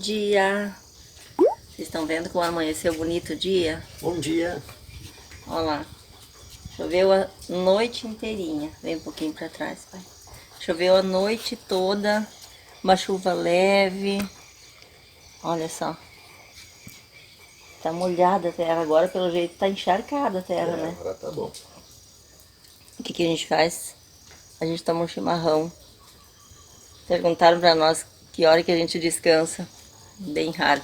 dia! Vocês estão vendo como amanheceu bonito o dia? Bom dia! Olha lá. Choveu a noite inteirinha. Vem um pouquinho pra trás, pai. Choveu a noite toda. Uma chuva leve. Olha só. Tá molhada a terra. Agora, pelo jeito, tá encharcada a terra, né? Agora tá bom. O que a gente faz? A gente toma um chimarrão. Perguntaram pra nós que hora que a gente descansa. Bem raro.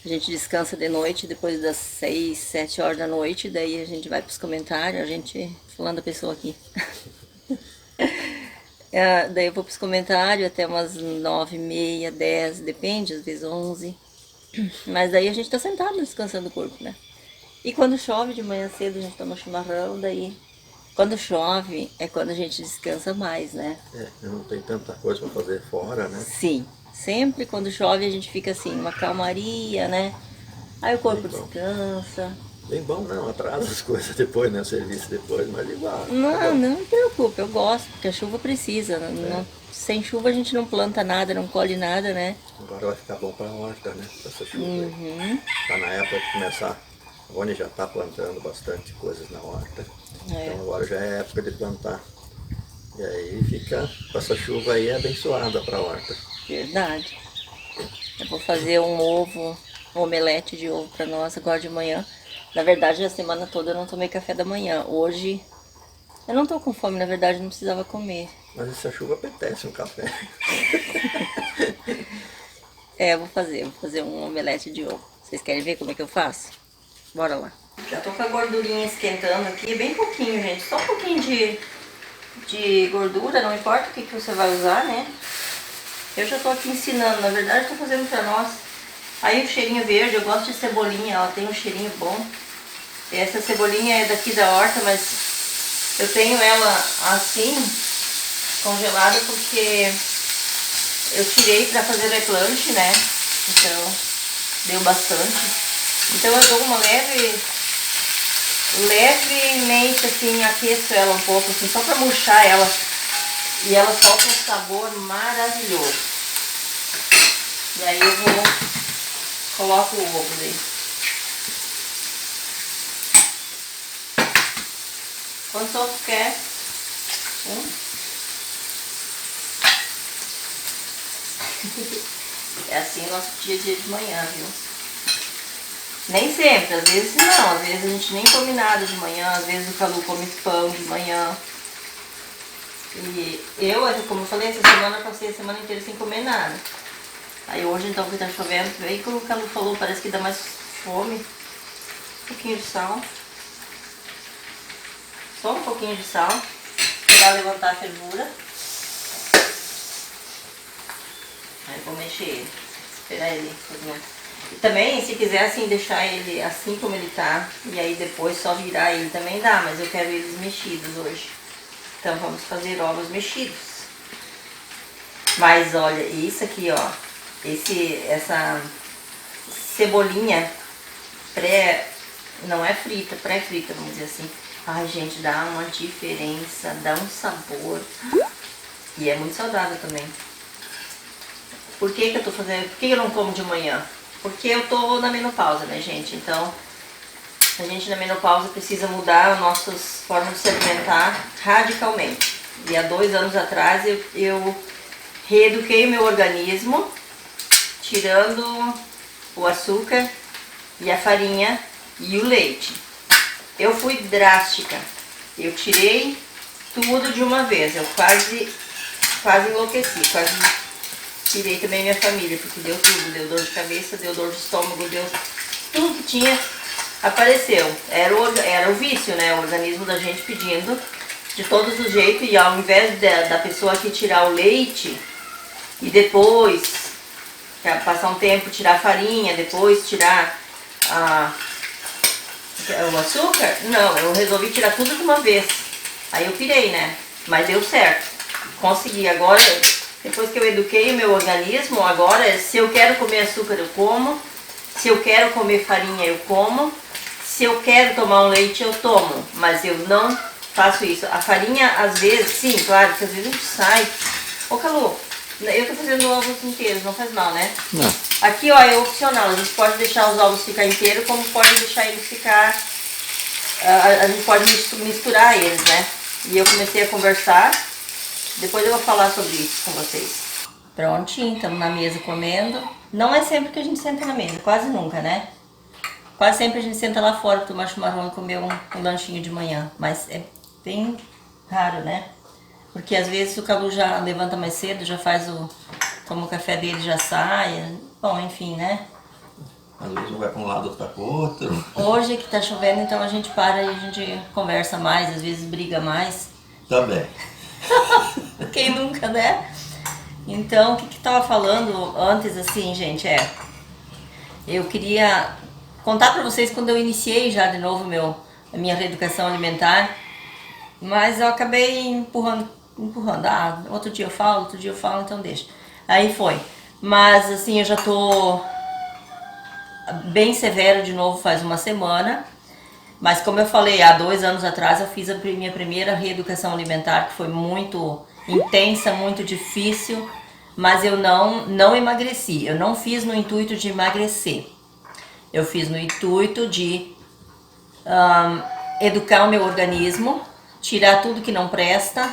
A gente descansa de noite, depois das 6, 7 horas da noite. Daí a gente vai pros comentários. A gente... Falando a pessoa aqui. Daí eu vou pros comentários até umas 9h30, 10, depende, às vezes 11. Mas daí a gente tá sentado descansando o corpo, né? E quando chove de manhã cedo a gente toma chimarrão, daí... Quando chove é quando a gente descansa mais, né? Não tem tanta coisa pra fazer fora, né? Sim, sempre quando chove a gente fica assim, uma calmaria, né? Aí o corpo descansa. Bem bom, não, atrasa as coisas depois, né? O serviço depois, mas igual. Não me preocupe, eu gosto, porque a chuva precisa. Sem chuva a gente não planta nada, não colhe nada, né? Agora vai ficar bom pra horta, né? Essa chuva aí. Tá na época de começar. A Rony já tá plantando bastante coisas na horta. Então agora já é época de plantar. E aí fica, com essa chuva aí, abençoada pra horta. Verdade. Eu vou fazer um omelete de ovo pra nós agora de manhã. Na verdade, a semana toda eu não tomei café da manhã. Hoje, eu não tô com fome, na verdade não precisava comer. Mas essa chuva apetece um café. Eu vou fazer um omelete de ovo. Vocês querem ver como é que eu faço? Bora lá. Já tô com a gordurinha esquentando aqui, bem pouquinho, gente. Só um pouquinho de gordura, não importa o que você vai usar, né? Eu já tô aqui ensinando, na verdade tô fazendo pra nós. Aí o cheirinho verde, eu gosto de cebolinha, ela tem um cheirinho bom. Essa cebolinha é daqui da horta, mas eu tenho ela assim, congelada, porque eu tirei pra fazer replanche, né? Então, deu bastante. Então eu dou uma levemente assim, aqueço ela um pouco, assim, só pra murchar ela. E ela solta um sabor maravilhoso. E aí eu coloco o ovo daí. Quantos ovos quer? É assim o nosso dia a dia de manhã, viu? Nem sempre, às vezes não, às vezes a gente nem come nada de manhã, às vezes o Calu come pão de manhã. E eu, como eu falei, essa semana eu passei a semana inteira sem comer nada. Aí hoje, então, que tá chovendo, aí como o Calu falou, parece que dá mais fome. Um pouquinho de sal. Só um pouquinho de sal, para levantar a fervura. Aí eu vou mexer ele, esperar ele cozinhar. E também, se quiser assim, deixar ele assim como ele tá, e aí depois só virar ele também dá, mas eu quero eles mexidos hoje. Então vamos fazer ovos mexidos. Mas olha, isso aqui, ó, essa cebolinha não é frita, pré-frita, vamos dizer assim. Ai, gente, dá uma diferença, dá um sabor. E é muito saudável também. Por que eu tô fazendo, por que eu não como de manhã? Porque eu tô na menopausa, né, gente? Então, a gente na menopausa precisa mudar as nossas formas de se alimentar radicalmente. E há 2 anos atrás eu reeduquei o meu organismo, tirando o açúcar e a farinha e o leite. Eu fui drástica. Eu tirei tudo de uma vez. Eu quase enlouqueci, tirei também minha família, porque deu tudo, deu dor de cabeça, deu dor de estômago, deu tudo que tinha, apareceu. Era o vício, né? O organismo da gente pedindo de todos os jeitos, e ao invés da pessoa aqui tirar o leite e depois passar um tempo tirar a farinha, depois tirar o açúcar, não, eu resolvi tirar tudo de uma vez. Aí eu pirei, né? Mas deu certo. Consegui. Agora, depois que eu eduquei o meu organismo, agora se eu quero comer açúcar eu como, se eu quero comer farinha eu como, se eu quero tomar um leite eu tomo, mas eu não faço isso. A farinha às vezes, sim, claro que às vezes a gente sai. Ô Calu, Eu tô fazendo ovos inteiros, não faz mal, né? Não. Aqui, ó, é opcional. A gente pode deixar os ovos ficar inteiros, como pode deixar eles ficar... A gente pode misturar eles, né? E eu comecei a conversar. Depois eu vou falar sobre isso com vocês. Prontinho, estamos na mesa comendo. Não é sempre que a gente senta na mesa, quase nunca, né? Quase sempre a gente senta lá fora para tomar chimarrão e comer um lanchinho de manhã. Mas é bem raro, né? Porque às vezes o Calu já levanta mais cedo, já toma o café dele, já sai. Bom, enfim, né? Às vezes um vai para um lado, outro vai para o outro. Hoje que tá chovendo, então a gente para e a gente conversa mais, às vezes briga mais. Também. Quem nunca, né? Então, o que tava falando antes, assim, gente, eu queria contar pra vocês quando eu iniciei já de novo a minha reeducação alimentar, mas eu acabei empurrando, outro dia eu falo, então deixa. Aí foi. Mas, assim, eu já tô bem severa de novo faz uma semana, mas como eu falei, há 2 anos atrás eu fiz a minha primeira reeducação alimentar, que foi muito intensa, muito difícil, mas eu não emagreci. Eu não fiz no intuito de emagrecer, eu fiz no intuito de educar o meu organismo, tirar tudo que não presta,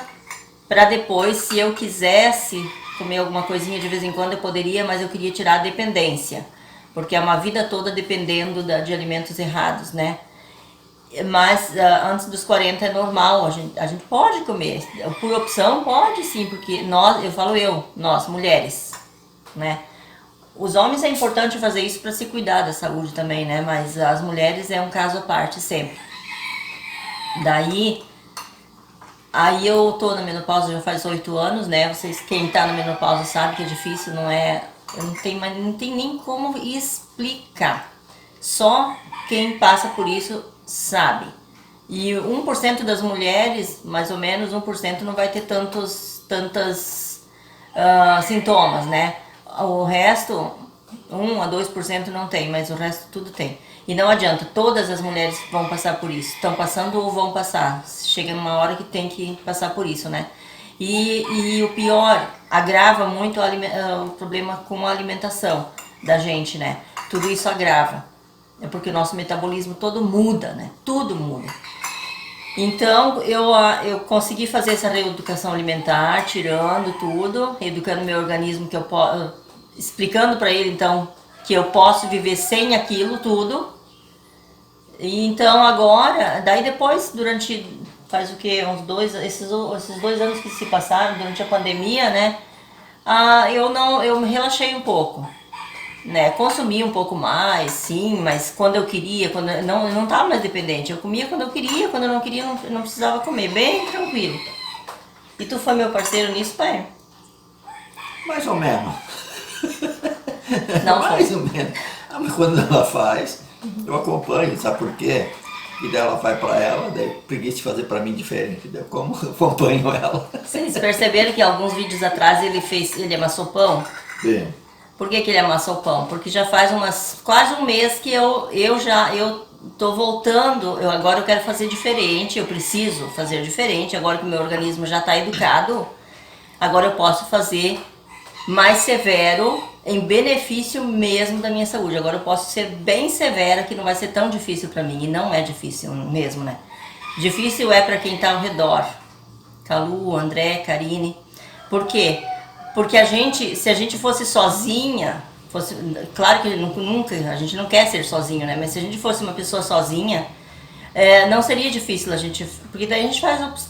para depois, se eu quisesse comer alguma coisinha de vez em quando, eu poderia, mas eu queria tirar a dependência, porque é uma vida toda dependendo de alimentos errados, né? Mas antes dos 40 é normal, a gente pode comer, por opção pode sim, porque nós mulheres, né? Os homens é importante fazer isso para se cuidar da saúde também, né? Mas as mulheres é um caso à parte sempre. Aí eu tô na menopausa já faz 8 anos, né? Quem tá na menopausa sabe que é difícil, não é... Não tem nem como explicar. Só quem passa por isso sabe. E 1% das mulheres, mais ou menos 1%, não vai ter tantos sintomas, né? O resto, 1 a 2% não tem, mas o resto tudo tem. E não adianta, todas as mulheres vão passar por isso. Estão passando ou vão passar. Chega numa hora que tem que passar por isso, né? E o pior, agrava muito o problema com a alimentação da gente, né? Tudo isso agrava. É porque o nosso metabolismo todo muda, né? Tudo muda. Então, eu consegui fazer essa reeducação alimentar, tirando tudo, educando meu organismo, explicando para ele, então, que eu posso viver sem aquilo tudo. E então, agora, daí depois, faz o que? Esses 2 anos que se passaram durante a pandemia, né? Eu me relaxei um pouco, né? Consumi um pouco mais, sim, mas quando eu queria, eu não estava mais dependente. Eu comia quando eu queria, quando eu não queria, não precisava comer, bem tranquilo. E tu foi meu parceiro nisso, pai? Mais ou menos. Não Mais foi. ou menos. Mas quando ela faz, eu acompanho, sabe por quê? E daí ela vai pra ela, daí preguiça de fazer pra mim diferente, daí como eu acompanho ela. Vocês perceberam que alguns vídeos atrás ele amassou pão? Sim. Por que ele amassou pão? Porque já faz quase um mês que eu tô voltando, agora eu quero fazer diferente, eu preciso fazer diferente, agora que o meu organismo já está educado, agora eu posso fazer mais severo, em benefício mesmo da minha saúde. Agora eu posso ser bem severa, que não vai ser tão difícil para mim, e não é difícil mesmo, né? Difícil é para quem tá ao redor, Calu, André, Karine. Por quê? Porque se a gente fosse sozinha, claro que nunca, a gente não quer ser sozinho, né? Mas se a gente fosse uma pessoa sozinha, não seria difícil porque daí a gente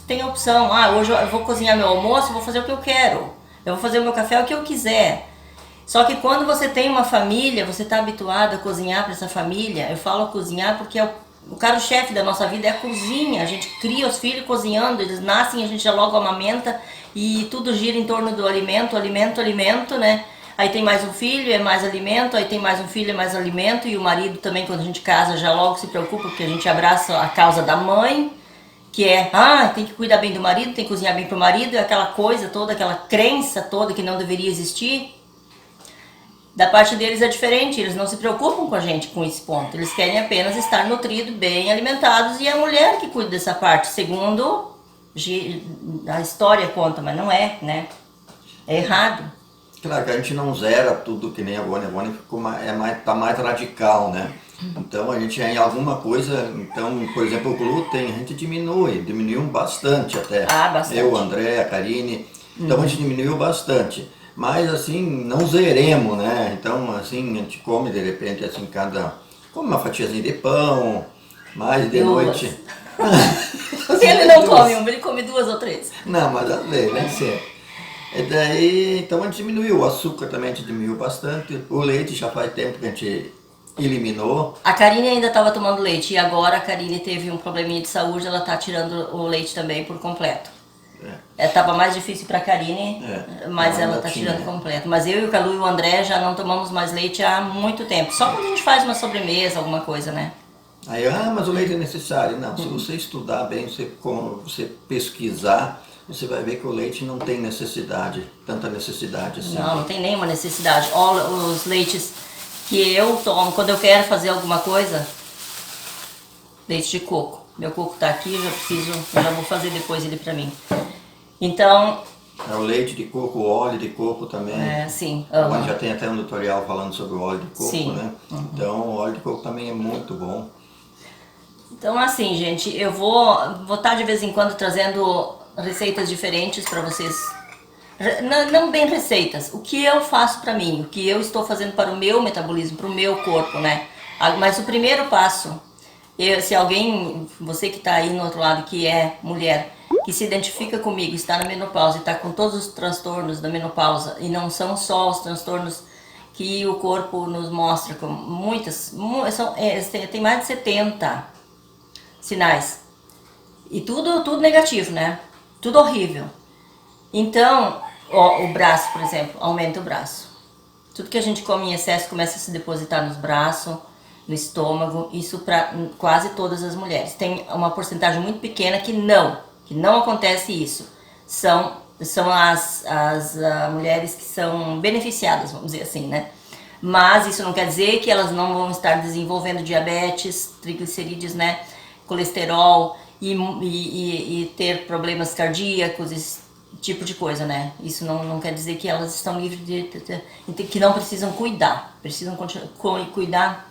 tem a opção, hoje eu vou cozinhar meu almoço, eu vou fazer o que eu quero, eu vou fazer o meu café o que eu quiser. Só que quando você tem uma família, você está habituado a cozinhar para essa família. Eu falo cozinhar porque o carro-chefe da nossa vida é a cozinha. A gente cria os filhos cozinhando, eles nascem, a gente já logo amamenta e tudo gira em torno do alimento, né? Aí tem mais um filho, é mais alimento, aí tem mais um filho, é mais alimento, e o marido também, quando a gente casa, já logo se preocupa, porque a gente abraça a causa da mãe, que tem que cuidar bem do marido, tem que cozinhar bem pro marido, é aquela coisa toda, aquela crença toda que não deveria existir. Da parte deles é diferente, eles não se preocupam com a gente com esse ponto, eles querem apenas estar nutridos, bem alimentados, e é a mulher que cuida dessa parte, segundo a história conta, mas não é, né? É errado. Claro que a gente não zera tudo que nem a Vônia ficou tá mais radical, né? Então a gente em alguma coisa, então, por exemplo, o glúten a gente diminuiu bastante até. Bastante. Eu, o André, a Karine, então a gente diminuiu bastante. Mas assim, não zeremos, né? Então assim, a gente come de repente assim, come uma fatiazinha de pão, mais de noite. Ele não come uma, ele come 2 ou 3. Não, mas às vezes, né? Sempre. E daí, então a gente diminuiu, o açúcar também a gente diminuiu bastante, o leite já faz tempo que a gente eliminou. A Karine ainda estava tomando leite e agora a Karine teve um probleminha de saúde, ela está tirando o leite também por completo. Tava mais difícil para a Karine, mas ela está tirando completo. Mas eu e o Calu e o André já não tomamos mais leite há muito tempo, só quando a gente faz uma sobremesa, alguma coisa, né? Aí, mas o leite é necessário. Não, se você estudar bem, você pesquisar, você vai ver que o leite não tem tanta necessidade assim. Não tem nenhuma necessidade. Olha os leites que eu tomo quando eu quero fazer alguma coisa. Leite de coco. Meu coco tá aqui, já vou fazer depois ele pra mim. Então... o leite de coco, o óleo de coco também. Sim. Agora já tem até um tutorial falando sobre o óleo de coco, sim. Né? Então o óleo de coco também é muito bom. Então assim, gente, eu vou estar de vez em quando trazendo receitas diferentes para vocês. Não bem receitas, o que eu faço para mim, o que eu estou fazendo para o meu metabolismo, para o meu corpo, né? Mas o primeiro passo, se alguém, você que está aí no outro lado, que é mulher, que se identifica comigo, está na menopausa e está com todos os transtornos da menopausa, e não são só os transtornos que o corpo nos mostra, com tem mais de 70 sinais. E tudo negativo, né? Tudo horrível. Então, o braço, por exemplo, aumenta o braço. Tudo que a gente come em excesso começa a se depositar nos braços, no estômago, isso para quase todas as mulheres. Tem uma porcentagem muito pequena que não acontece isso. São as mulheres que são beneficiadas, vamos dizer assim, né? Mas isso não quer dizer que elas não vão estar desenvolvendo diabetes, triglicerídeos, né? Colesterol e ter problemas cardíacos, esse tipo de coisa, né? Isso não quer dizer que elas estão livres que não precisam cuidar. Precisam cuidar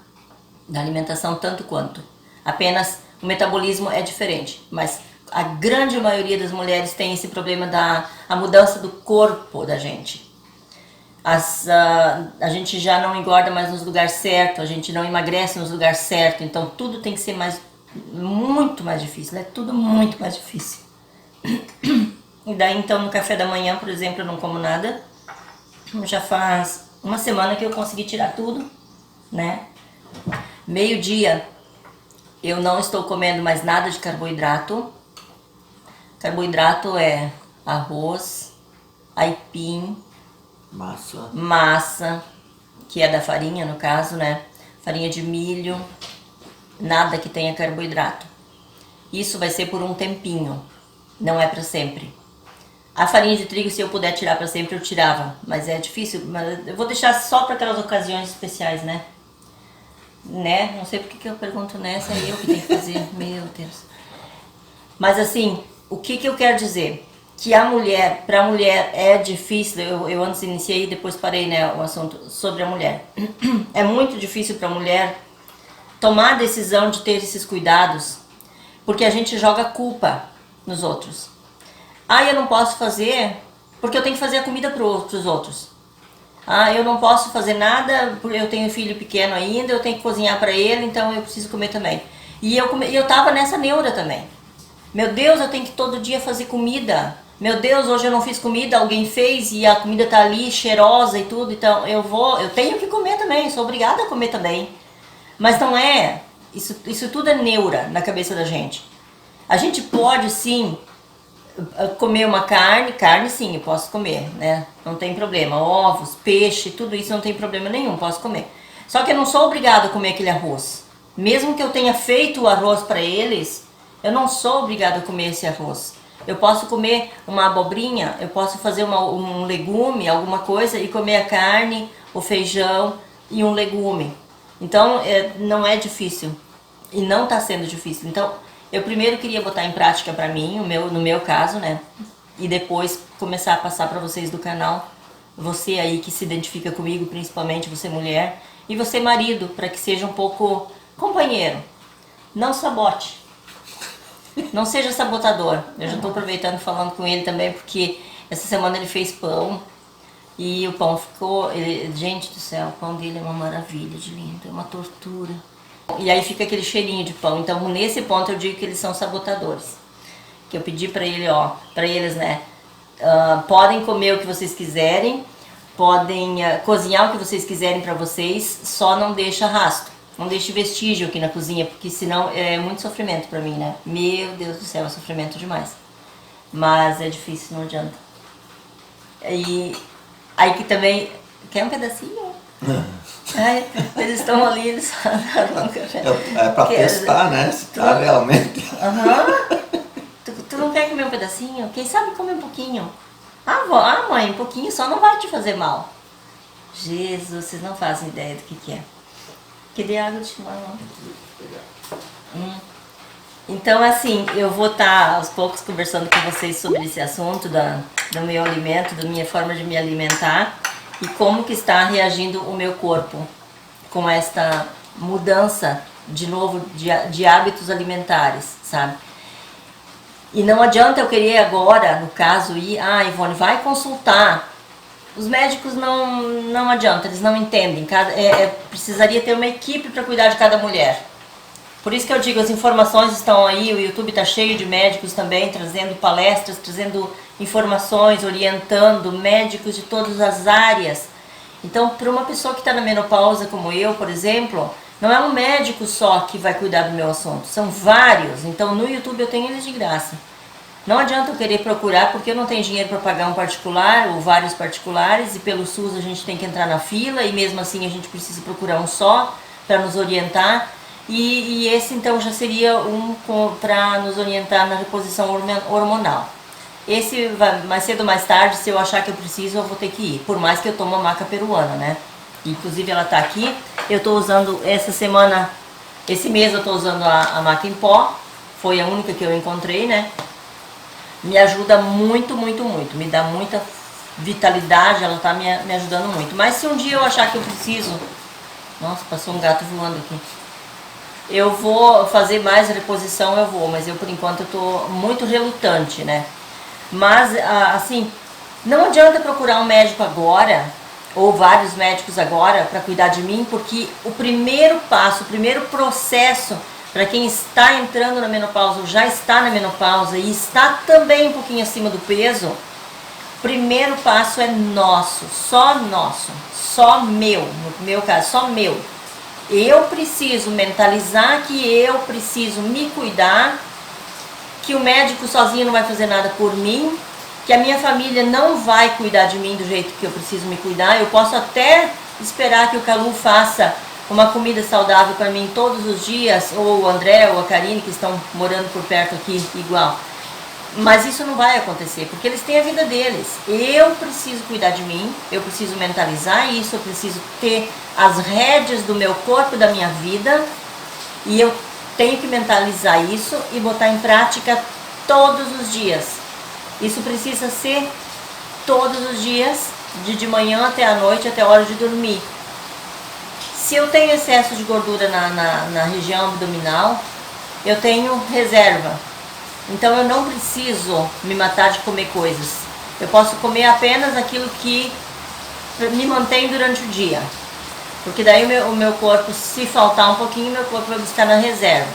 da alimentação tanto quanto. Apenas o metabolismo é diferente, mas a grande maioria das mulheres tem esse problema a mudança do corpo da gente. A gente já não engorda mais nos lugares certos, a gente não emagrece nos lugares certos, então tudo tem que ser muito mais difícil, é tudo muito mais difícil. E daí então no café da manhã, por exemplo, eu não como nada. Já faz uma semana que eu consegui tirar tudo, né? Meio-dia eu não estou comendo mais nada de carboidrato. Carboidrato é arroz, aipim, massa, que é da farinha no caso, né? Farinha de milho, nada que tenha carboidrato. Isso vai ser por um tempinho, não é para sempre. A farinha de trigo, se eu puder tirar para sempre, eu tirava, mas é difícil. Mas eu vou deixar só para aquelas ocasiões especiais, né? Não sei porque que eu pergunto nessa, é eu que tenho que fazer, meu Deus. Mas assim, o que eu quero dizer? Que para a mulher é difícil, eu antes iniciei e depois parei, né, o assunto sobre a mulher. É muito difícil para a mulher tomar a decisão de ter esses cuidados, porque a gente joga culpa nos outros. Eu não posso fazer porque eu tenho que fazer a comida para os outros. Eu não posso fazer nada porque eu tenho um filho pequeno ainda, eu tenho que cozinhar para ele, então eu preciso comer também. E eu tava nessa neura também. Meu Deus, eu tenho que todo dia fazer comida. Meu Deus, hoje eu não fiz comida, alguém fez e a comida tá ali cheirosa e tudo, então eu tenho que comer também, sou obrigada a comer também. Mas não é, isso tudo é neura na cabeça da gente. A gente pode sim comer uma carne sim, eu posso comer, né? Não tem problema. Ovos, peixe, tudo isso não tem problema nenhum, posso comer. Só que eu não sou obrigada a comer aquele arroz. Mesmo que eu tenha feito o arroz para eles, eu não sou obrigada a comer esse arroz. Eu posso comer uma abobrinha, eu posso fazer um legume, alguma coisa, e comer a carne, o feijão e um legume. Então, não é difícil. E não está sendo difícil. Então, eu primeiro queria botar em prática para mim, no meu caso, né? E depois começar a passar para vocês do canal você aí que se identifica comigo, principalmente você mulher, e você marido, para que seja um pouco companheiro. Não sabote. Não seja sabotador. Eu já estou aproveitando falando com ele também, porque essa semana ele fez pão e o pão ficou... gente do céu, o pão dele é uma maravilha de lindo, é uma tortura. E aí fica aquele cheirinho de pão. Então nesse ponto eu digo que eles são sabotadores. Que eu pedi para ele, ó, para eles, né? Podem comer o que vocês quiserem, podem cozinhar o que vocês quiserem para vocês, só não deixa rastro. Não deixe vestígio aqui na cozinha, porque senão é muito sofrimento pra mim, né? Meu Deus do céu, é sofrimento demais. Mas é difícil, não adianta. E aí que também... Quer um pedacinho? Ai, eles estão ali, eles falaram café. É pra testar, né? Se tá realmente... Tu não quer comer um pedacinho? Quem sabe come um pouquinho. Ah, mãe, um pouquinho só não vai te fazer mal. Jesus, vocês não fazem ideia do que é. Queria água de chimarrão. Então, assim, eu vou estar aos poucos conversando com vocês sobre esse assunto do meu alimento, da minha forma de me alimentar e como que está reagindo o meu corpo com esta mudança, de novo, de hábitos alimentares, sabe? E não adianta eu querer agora, no caso, ir, Ivone, vai consultar. Os médicos não adianta, eles não entendem. Precisaria ter uma equipe para cuidar de cada mulher. Por isso que eu digo, as informações estão aí, o YouTube está cheio de médicos também, trazendo palestras, trazendo informações, orientando médicos de todas as áreas. Então, para uma pessoa que está na menopausa, como eu, por exemplo, não é um médico só que vai cuidar do meu assunto, são vários. Então, no YouTube eu tenho eles de graça. Não adianta eu querer procurar, porque eu não tenho dinheiro para pagar um particular ou vários particulares, e pelo SUS a gente tem que entrar na fila, e mesmo assim a gente precisa procurar um só para nos orientar. E esse então já seria um para nos orientar na reposição hormonal. Esse, mais cedo ou mais tarde, se eu achar que eu preciso, eu vou ter que ir, por mais que eu tome a maca peruana, né? Inclusive ela tá aqui, eu estou usando essa semana, esse mês eu estou usando a maca em pó, foi a única que eu encontrei, né? Me ajuda muito, muito, muito. Me dá muita vitalidade, ela tá me ajudando muito. Mas se um dia eu achar que eu preciso... Nossa, passou um gato voando aqui. Eu vou fazer mais reposição, eu vou. Mas eu, por enquanto, eu tô muito relutante, né? Mas, assim, não adianta procurar um médico agora, ou vários médicos agora, para cuidar de mim, porque o primeiro passo, o primeiro processo... Para quem está entrando na menopausa ou já está na menopausa e está também um pouquinho acima do peso, o primeiro passo é nosso, só meu, no meu caso, só meu. Eu preciso mentalizar que eu preciso me cuidar, que o médico sozinho não vai fazer nada por mim, que a minha família não vai cuidar de mim do jeito que eu preciso me cuidar. Eu posso até esperar que o Calu faça uma comida saudável para mim todos os dias, ou o André ou a Karine, que estão morando por perto aqui, igual. Mas isso não vai acontecer, porque eles têm a vida deles. Eu preciso cuidar de mim, eu preciso mentalizar isso, eu preciso ter as rédeas do meu corpo, da minha vida, e eu tenho que mentalizar isso e botar em prática todos os dias. Isso precisa ser todos os dias, de manhã até a noite, até a hora de dormir. Se eu tenho excesso de gordura na região abdominal, eu tenho reserva. Então eu não preciso me matar de comer coisas. Eu posso comer apenas aquilo que me mantém durante o dia. Porque daí o meu corpo, se faltar um pouquinho, meu corpo vai buscar na reserva.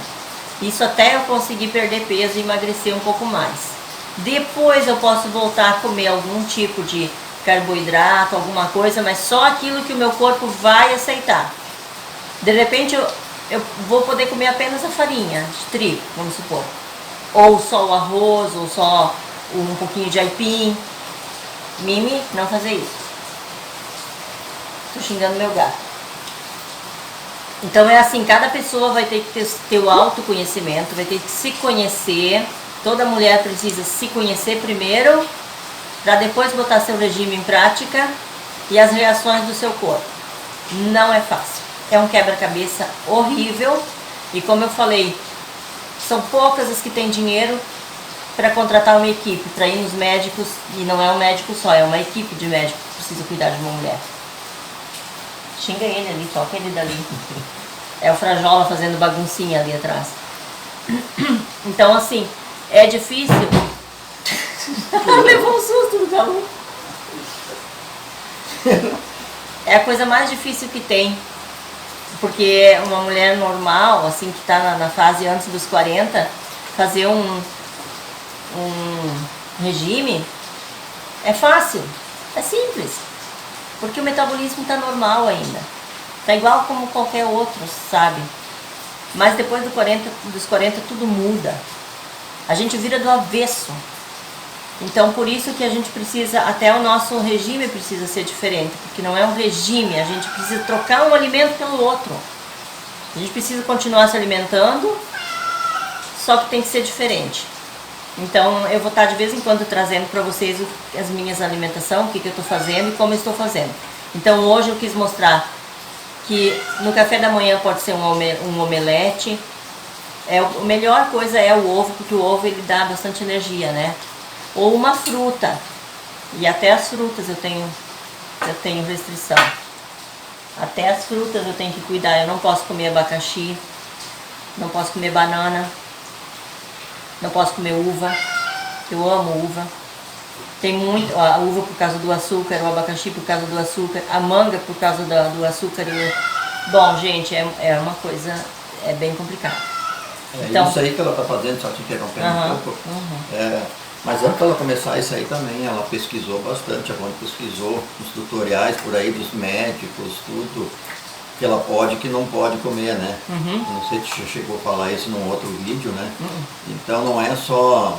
Isso até eu conseguir perder peso e emagrecer um pouco mais. Depois eu posso voltar a comer algum tipo de carboidrato, alguma coisa, mas só aquilo que o meu corpo vai aceitar. De repente eu vou poder comer apenas a farinha de trigo, vamos supor. Ou só o arroz, ou só um pouquinho de aipim. Mimi, não fazer isso. Tô xingando meu gato. Então é assim, cada pessoa vai ter que ter o autoconhecimento, vai ter que se conhecer. Toda mulher precisa se conhecer primeiro, para depois botar seu regime em prática e as reações do seu corpo. Não é fácil. É um quebra-cabeça horrível. E como eu falei, são poucas as que têm dinheiro para contratar uma equipe, para ir nos médicos, e não é um médico só, é uma equipe de médicos que precisa cuidar de uma mulher. Xinga ele ali, toca ele dali. É o Frajola fazendo baguncinha ali atrás. Então assim, é difícil. Levou um susto do Galu. É a coisa mais difícil que tem. Porque uma mulher normal, assim, que está na fase antes dos 40, fazer um regime é fácil, é simples. Porque o metabolismo está normal ainda. Está igual como qualquer outro, sabe? Mas depois dos 40 tudo muda. A gente vira do avesso. Então por isso que a gente precisa, até o nosso regime precisa ser diferente. Porque não é um regime, a gente precisa trocar um alimento pelo outro. A gente precisa continuar se alimentando, só que tem que ser diferente. Então eu vou estar de vez em quando trazendo para vocês as minhas alimentações, o que eu estou fazendo e como eu estou fazendo. Então hoje eu quis mostrar que no café da manhã pode ser um omelete. A melhor coisa é o ovo, porque o ovo ele dá bastante energia, né? Ou uma fruta. E até as frutas eu tenho restrição. Até as frutas eu tenho que cuidar. Eu não posso comer abacaxi, não posso comer banana, não posso comer uva. Eu amo uva. Tem muito, a uva por causa do açúcar, o abacaxi por causa do açúcar, a manga por causa do açúcar. Bom, gente, é uma coisa, é bem complicado. Então, isso aí que ela está fazendo, só te interrompendo um pouco. Mas antes dela começar isso aí também, ela pesquisou bastante, a Rony pesquisou os tutoriais por aí dos médicos, tudo que ela pode e que não pode comer, né? Não sei se você chegou a falar isso num outro vídeo, né? Então não é só...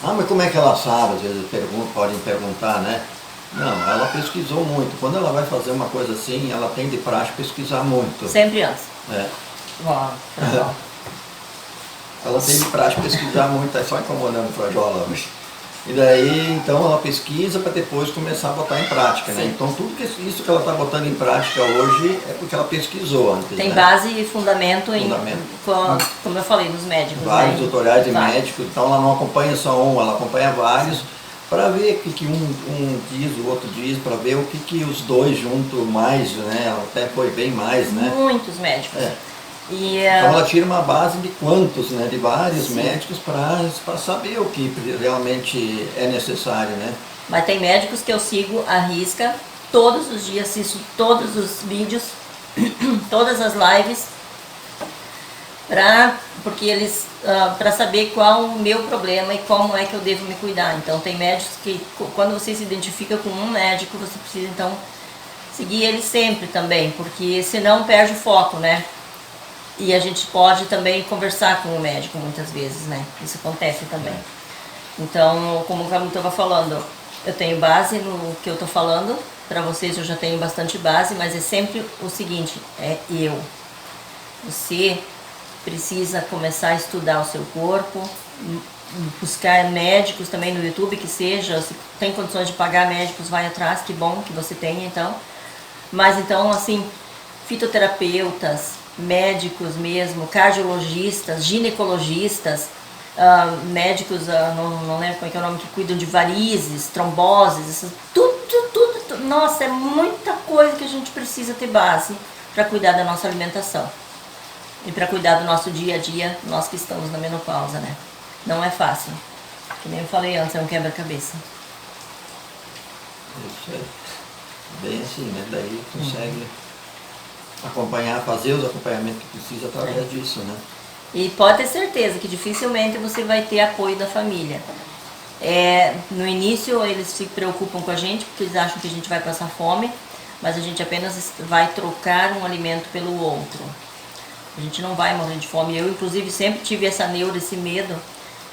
Ah, mas como é que ela sabe? Às vezes podem perguntar, né? Não, ela pesquisou muito. Quando ela vai fazer uma coisa assim, ela tem de praxe pesquisar muito. Sempre antes. Uau, ela tem de praxe pesquisar muito, é só incomodando o Frajola hoje. E daí, então, ela pesquisa para depois começar a botar em prática, né? Então, tudo isso que ela está botando em prática hoje é porque ela pesquisou antes, tem né? base e fundamento. Como eu falei, nos médicos. Vários tutoriais de médicos, então ela não acompanha só um, ela acompanha vários, para ver o que um diz, o outro diz, para ver o que os dois juntos mais, né? Ela até foi bem mais, né? Muitos médicos. Então ela tira uma base de quantos, né? De vários médicos para saber o que realmente é necessário, né? Mas tem médicos que eu sigo à risca, todos os dias assisto todos os vídeos, todas as lives, porque eles para saber qual o meu problema e como é que eu devo me cuidar. Então tem médicos que quando você se identifica com um médico, você precisa então seguir ele sempre também, porque senão perde o foco, né? E a gente pode também conversar com o médico muitas vezes, né? Isso acontece também. Então, como o Camu estava falando, eu tenho base no que eu estou falando. Para vocês eu já tenho bastante base, mas é sempre o seguinte, você precisa começar a estudar o seu corpo, buscar médicos também no YouTube, que seja, se tem condições de pagar médicos, vai atrás, que bom que você tenha então. Mas então, assim, fitoterapeutas, médicos mesmo, cardiologistas, ginecologistas, médicos, não lembro como é que é o nome, que cuidam de varizes, tromboses, tudo. Nossa, é muita coisa que a gente precisa ter base para cuidar da nossa alimentação. E para cuidar do nosso dia a dia, nós que estamos na menopausa, né? Não é fácil. Que nem eu falei antes, é um quebra-cabeça. Isso é bem assim, né? Daí consegue acompanhar, fazer os acompanhamentos que precisa através disso, né? E pode ter certeza que dificilmente você vai ter apoio da família. No início eles se preocupam com a gente porque eles acham que a gente vai passar fome, mas a gente apenas vai trocar um alimento pelo outro. A gente não vai morrer de fome. Eu, inclusive, sempre tive essa neura, esse medo.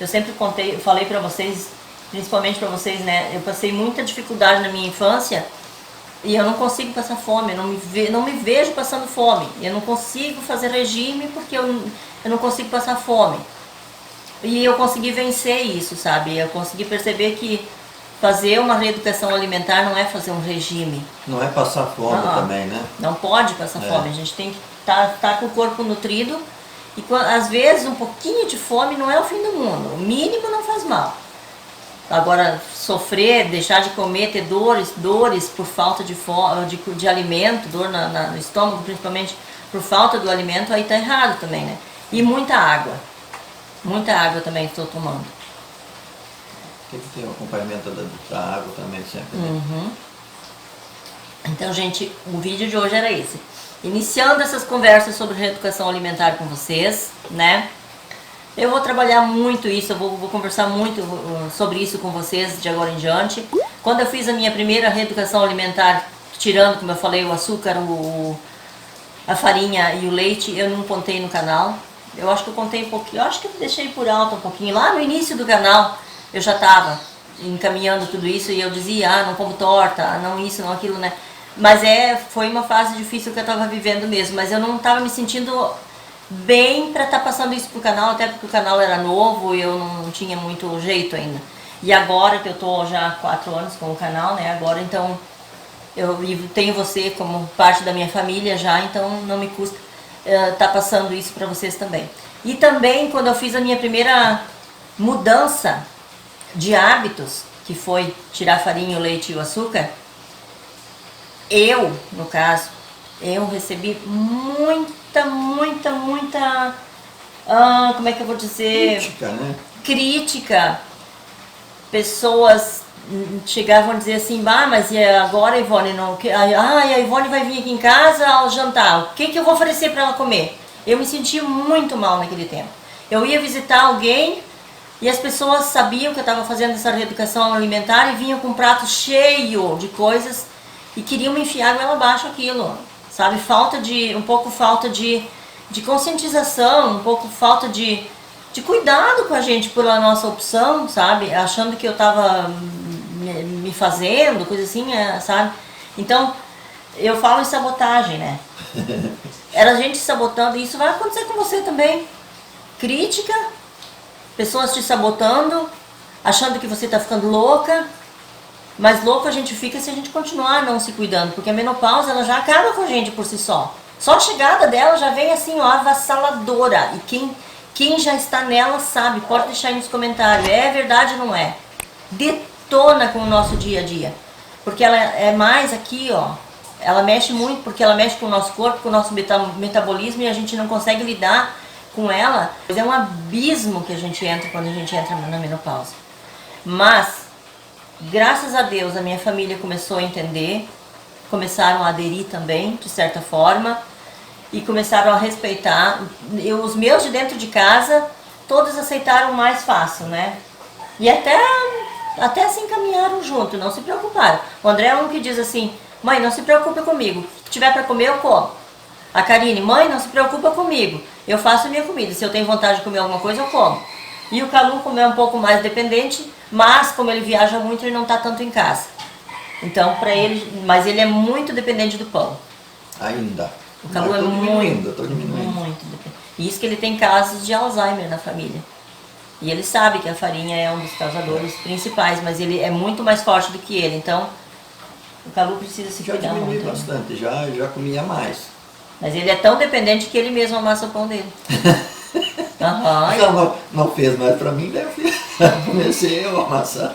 Eu sempre falei para vocês, principalmente para vocês, né? Eu passei muita dificuldade na minha infância e eu não consigo passar fome, eu não me vejo passando fome. Eu não consigo fazer regime porque eu não consigo passar fome. E eu consegui vencer isso, sabe? Eu consegui perceber que fazer uma reeducação alimentar não é fazer um regime. Não é passar fome também, né? Não pode passar fome. A gente tem que estar com o corpo nutrido E às vezes um pouquinho de fome não é o fim do mundo, o mínimo não faz mal. Agora, sofrer, deixar de comer, ter dores por falta de alimento, dor no estômago, principalmente por falta do alimento, aí tá errado também, né? E muita água também estou tomando. Tem que ter o acompanhamento da água também sempre. Então, gente, o vídeo de hoje era esse. Iniciando essas conversas sobre reeducação alimentar com vocês, né? Eu vou trabalhar muito isso, eu vou conversar muito sobre isso com vocês de agora em diante. Quando eu fiz a minha primeira reeducação alimentar, tirando, como eu falei, o açúcar, a farinha e o leite, eu não contei no canal. Eu acho que eu contei um pouquinho, eu acho que eu deixei por alto um pouquinho. Lá no início do canal, eu já estava encaminhando tudo isso e eu dizia, não como torta, não isso, não aquilo, né? Mas foi uma fase difícil que eu estava vivendo mesmo, mas eu não estava me sentindo bem para estar passando isso pro canal, até porque o canal era novo e eu não tinha muito jeito ainda. E agora que eu tô já há 4 anos com o canal, né? Agora então eu tenho você como parte da minha família já, então não me custa tá passando isso para vocês também. E também quando eu fiz a minha primeira mudança de hábitos, que foi tirar a farinha, o leite e o açúcar, no caso, eu recebi muita, como é que eu vou dizer? Crítica, né? Crítica. Pessoas chegavam a dizer assim, mas e agora, Ivone, a Ivone vai vir aqui em casa ao jantar, o que eu vou oferecer para ela comer? Eu me senti muito mal naquele tempo. Eu ia visitar alguém e as pessoas sabiam que eu estava fazendo essa reeducação alimentar e vinham com um prato cheio de coisas e queriam me enfiar goela abaixo aquilo, sabe? Um pouco falta de conscientização, um pouco falta de cuidado com a gente pela nossa opção, sabe? Achando que eu estava me fazendo, coisa assim, sabe? Então, eu falo em sabotagem, né? Era a gente sabotando, e isso vai acontecer com você também. Crítica, pessoas te sabotando, achando que você está ficando louca, mas louco a gente fica se a gente continuar não se cuidando, porque a menopausa ela já acaba com a gente por si só. Só a chegada dela já vem assim, ó, avassaladora. E quem já está nela sabe, pode deixar aí nos comentários, é verdade ou não é? Detona com o nosso dia a dia, porque ela é mais aqui, ó, ela mexe muito, porque ela mexe com o nosso corpo, com o nosso metabolismo e a gente não consegue lidar com ela. É um abismo que a gente entra quando a gente entra na menopausa. Mas, graças a Deus, a minha família começou a entender, começaram a aderir também, de certa forma, e começaram a respeitar. Os meus de dentro de casa, todos aceitaram mais fácil, né? E até se encaminharam junto, não se preocuparam. O André é um que diz assim, mãe, não se preocupe comigo, o que tiver para comer eu como. A Karine, mãe, não se preocupa comigo, eu faço a minha comida, se eu tenho vontade de comer alguma coisa eu como. E o Calu, como é um pouco mais dependente, mas como ele viaja muito, ele não está tanto em casa. Então, para ele, mas ele é muito dependente do pão. Ainda. O Calu é muito dependente. E isso que ele tem casos de Alzheimer na família. E ele sabe que a farinha é um dos causadores principais, mas ele é muito mais forte do que ele. Então, o Calu precisa se cuidar muito. Já diminui bastante, já comia mais. Mas ele é tão dependente que ele mesmo amassa o pão dele. Não fez mais pra mim, né? Comecei eu a amassar.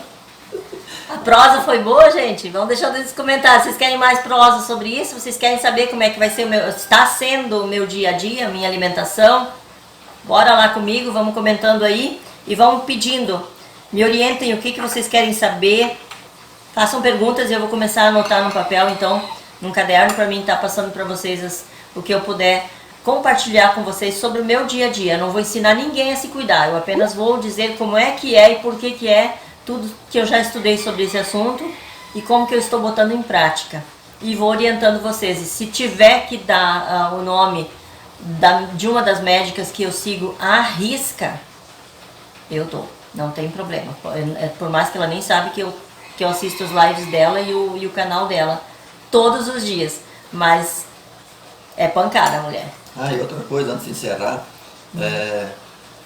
A prosa foi boa, gente? Vão deixando nos comentários. Vocês querem mais prosa sobre isso? Vocês querem saber como é que vai ser está sendo o meu dia a dia, a minha alimentação? Bora lá comigo, vamos comentando aí e vão pedindo. Me orientem o que vocês querem saber. Façam perguntas e eu vou começar a anotar no papel, então, num caderno, para mim estar passando para vocês o que eu puder compartilhar com vocês sobre o meu dia a dia. Eu não vou ensinar ninguém a se cuidar, eu apenas vou dizer como é que é e por que é tudo que eu já estudei sobre esse assunto e como que eu estou botando em prática. E vou orientando vocês. E se tiver que dar o nome de uma das médicas que eu sigo à risca, eu dou. Não tem problema. Por mais que ela nem sabe que eu assisto os lives dela e o canal dela todos os dias. Mas é pancada, mulher. E outra coisa, antes de encerrar,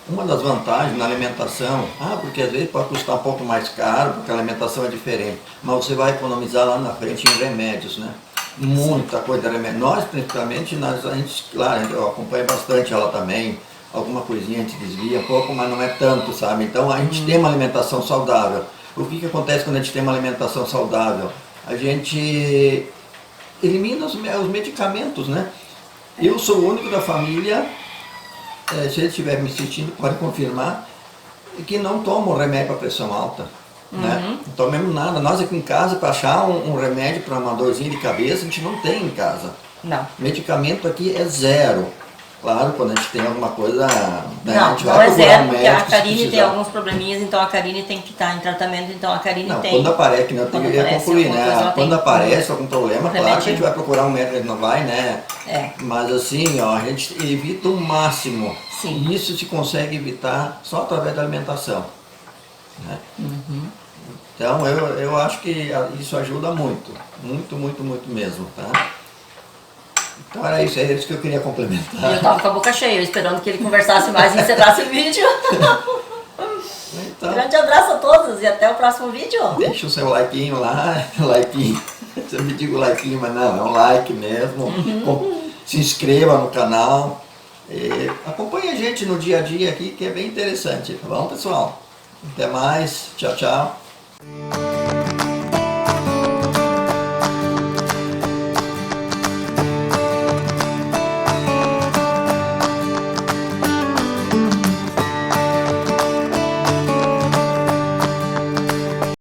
uma das vantagens na alimentação, porque às vezes pode custar um pouco mais caro, porque a alimentação é diferente, mas você vai economizar lá na frente em remédios, né? Muita coisa de remédio. Nós, principalmente, a gente, claro, eu acompanho bastante ela também, alguma coisinha a gente desvia um pouco, mas não é tanto, sabe? Então a gente tem uma alimentação saudável. O que acontece quando a gente tem uma alimentação saudável? A gente elimina os medicamentos, né? Eu sou o único da família, se ele estiver me assistindo, pode confirmar, que não tomo remédio para pressão alta. Né? Não tomemos nada. Nós aqui em casa, para achar um remédio para uma dorzinha de cabeça, a gente não tem em casa. Não. Medicamento aqui é zero. Claro, quando a gente tem alguma coisa, né, Não, a gente não vai é procurar zero, um porque a médico se Karine tem precisar. alguns probleminhas, então a Karine tem que estar em tratamento, então a Karine Não, tem. quando aparece, que eu Quando ia aparece concluir, alguma né? coisa, ela Quando tem aparece algum problema, claro que a gente remedinho. vai procurar um médico, a gente não vai, né? É. Mas assim, ó, a gente evita o máximo. Sim. E isso se consegue evitar só através da alimentação. Né? Então eu acho que isso ajuda muito. Muito, muito, muito mesmo, tá? Então era isso que eu queria complementar. E eu tava com a boca cheia, esperando que ele conversasse mais e encerrasse o vídeo. Então, Grande abraço a todos e até o próximo vídeo. deixa o seu likeinho lá, likeinho. Eu me digo likeinho, mas não, é um like mesmo. Se inscreva no canal. Acompanhe a gente no dia a dia aqui, que é bem interessante. Tá bom, pessoal? Até mais. Tchau, tchau.